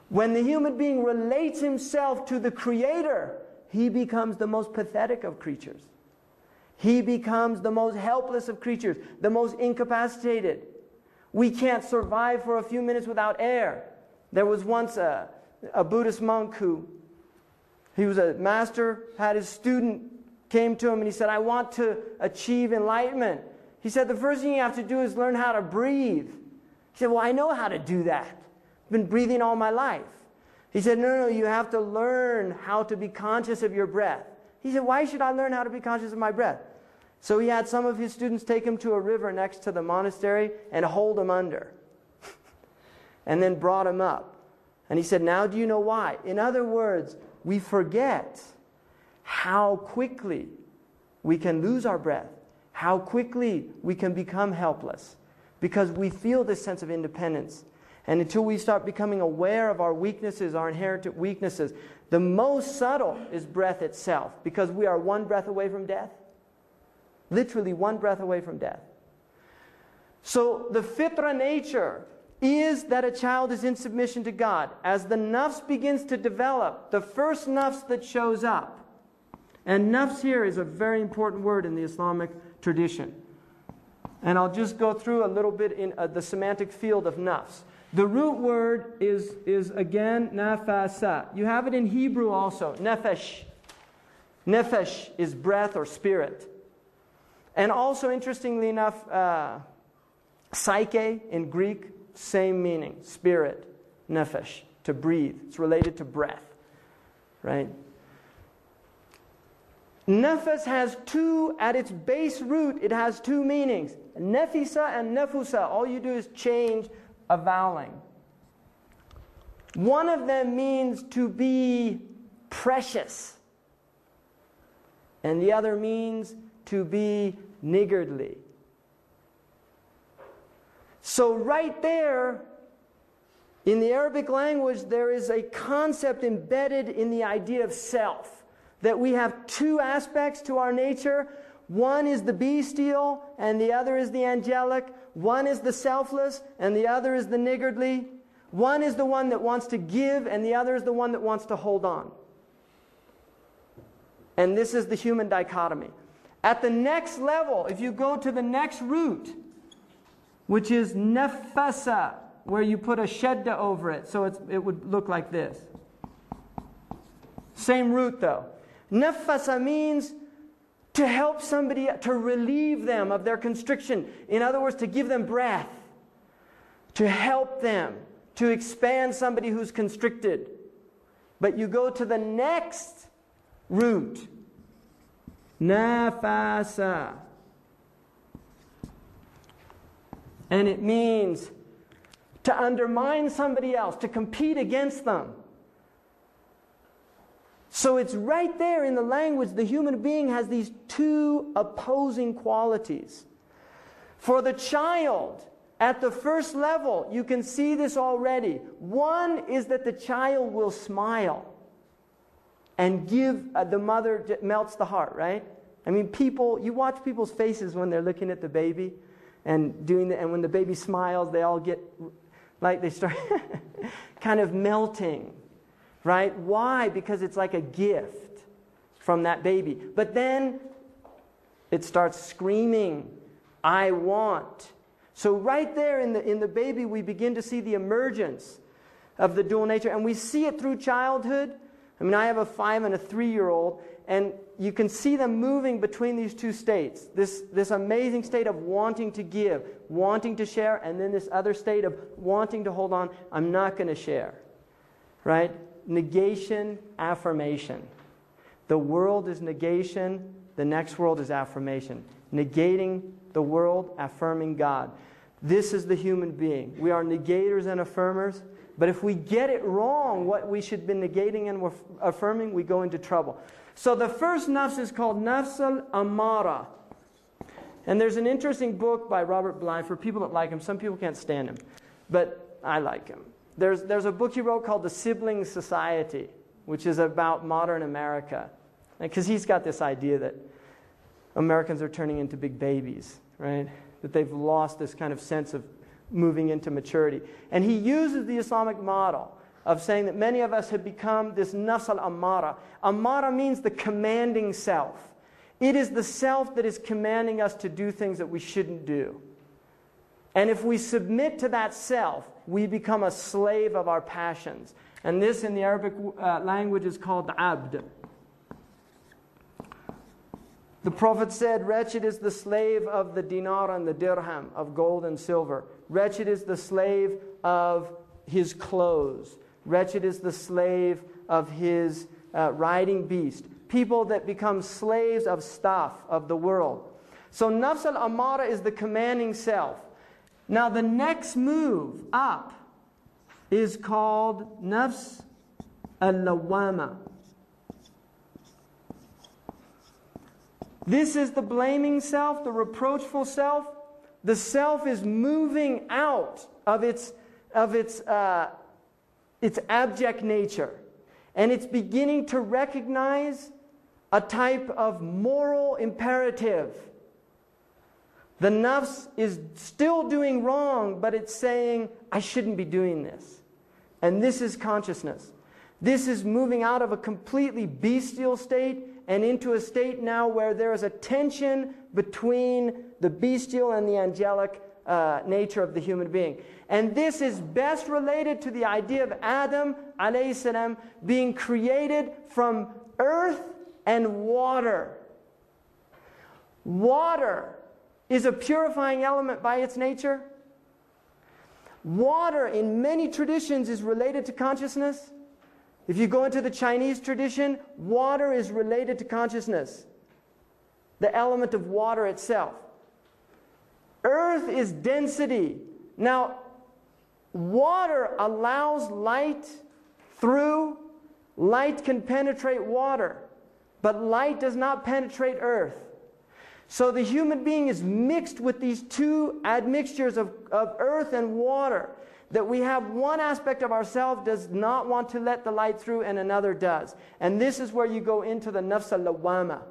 When the human being relates himself to the Creator, he becomes the most pathetic of creatures. He becomes the most helpless of creatures, the most incapacitated. We can't survive for a few minutes without air. There was once a Buddhist monk he was a master, had his student, came to him and he said, I want to achieve enlightenment. He said, the first thing you have to do is learn how to breathe. He said, well, I know how to do that. I've been breathing all my life. He said, no, you have to learn how to be conscious of your breath. He said, why should I learn how to be conscious of my breath? So he had some of his students take him to a river next to the monastery and hold him under. And then brought him up. And he said, now do you know why? In other words, we forget how quickly we can lose our breath, how quickly we can become helpless, because we feel this sense of independence. And until we start becoming aware of our weaknesses, our inherent weaknesses, the most subtle is breath itself, because we are one breath away from death. Literally one breath away from death. So the fitra nature is that a child is in submission to God. As the nafs begins to develop, the first nafs that shows up, and nafs here is a very important word in the Islamic tradition. And I'll just go through a little bit in the semantic field of nafs. The root word is again nafasa. You have it in Hebrew also, nefesh. Nefesh is breath or spirit. And also, interestingly enough, psyche in Greek, same meaning, spirit, nefesh, to breathe. It's related to breath, right? Nefes has at its base root, it has two meanings. Nefisa and nefusa. All you do is change a voweling. One of them means to be precious. And the other means to be niggardly. So right there, in the Arabic language, there is a concept embedded in the idea of self. That we have two aspects to our nature. One is the bestial, and the other is the angelic. One is the selfless, and the other is the niggardly. One is the one that wants to give, and the other is the one that wants to hold on. And this is the human dichotomy. At the next level, if you go to the next root, which is nefasa, where you put a shedda over it, so it would look like this. Same root though. Nefasa means to help somebody, to relieve them of their constriction. In other words, to give them breath. To help them. To expand somebody who's constricted. But you go to the next root. Nafasa. And it means to undermine somebody else, to compete against them. So it's right there in the language. The human being has these two opposing qualities. For the child, at the first level, you can see this already. One is that the child will smile and give the mother, melts the heart, right? I mean, you watch people's faces when they're looking at the baby. And when the baby smiles, they all get, like they start kind of melting, right? Why? Because it's like a gift from that baby. But then it starts screaming, I want. So right there in the baby, we begin to see the emergence of the dual nature. And we see it through childhood. I mean, I have a 5 and a 3-year-old, and you can see them moving between these two states. This amazing state of wanting to give, wanting to share, and then this other state of wanting to hold on. I'm not going to share. Right? Negation, affirmation. The world is negation. The next world is affirmation. Negating the world, affirming God. This is the human being. We are negators and affirmers. But if we get it wrong, what we should be negating and affirming, we go into trouble. So the first nafs is called Nafs al-Amara. And there's an interesting book by Robert Bly. For people that like him, some people can't stand him, but I like him. There's a book he wrote called The Sibling Society, which is about modern America. Because he's got this idea that Americans are turning into big babies, right? That they've lost this kind of sense of moving into maturity. And he uses the Islamic model of saying that many of us have become this nafs al-ammara. Ammara means the commanding self. It is the self that is commanding us to do things that we shouldn't do. And if we submit to that self, we become a slave of our passions. And this in the Arabic language is called abd. The Prophet said, wretched is the slave of the dinar and the dirham, of gold and silver. Wretched is the slave of his clothes. Wretched is the slave of his riding beast. People that become slaves of stuff, of the world. So nafs al-ammara is the commanding self. Now the next move up is called nafs al-lawwama. This is the blaming self, the reproachful self. The self is moving out of its abject nature. And it's beginning to recognize a type of moral imperative. The nafs is still doing wrong, but it's saying, I shouldn't be doing this. And this is consciousness. This is moving out of a completely bestial state and into a state now where there is a tension between the bestial and the angelic nature of the human being. And this is best related to the idea of Adam alayhi salam being created from earth and water. Water is a purifying element by its nature. Water in many traditions is related to consciousness. If you go into the Chinese tradition, water is related to consciousness. The element of water itself. Earth is density. Now, water allows light through. Light can penetrate water, but light does not penetrate earth. So the human being is mixed with these two admixtures of earth and water. That we have one aspect of ourselves does not want to let the light through and another does. And this is where you go into the nafs al-lawwama.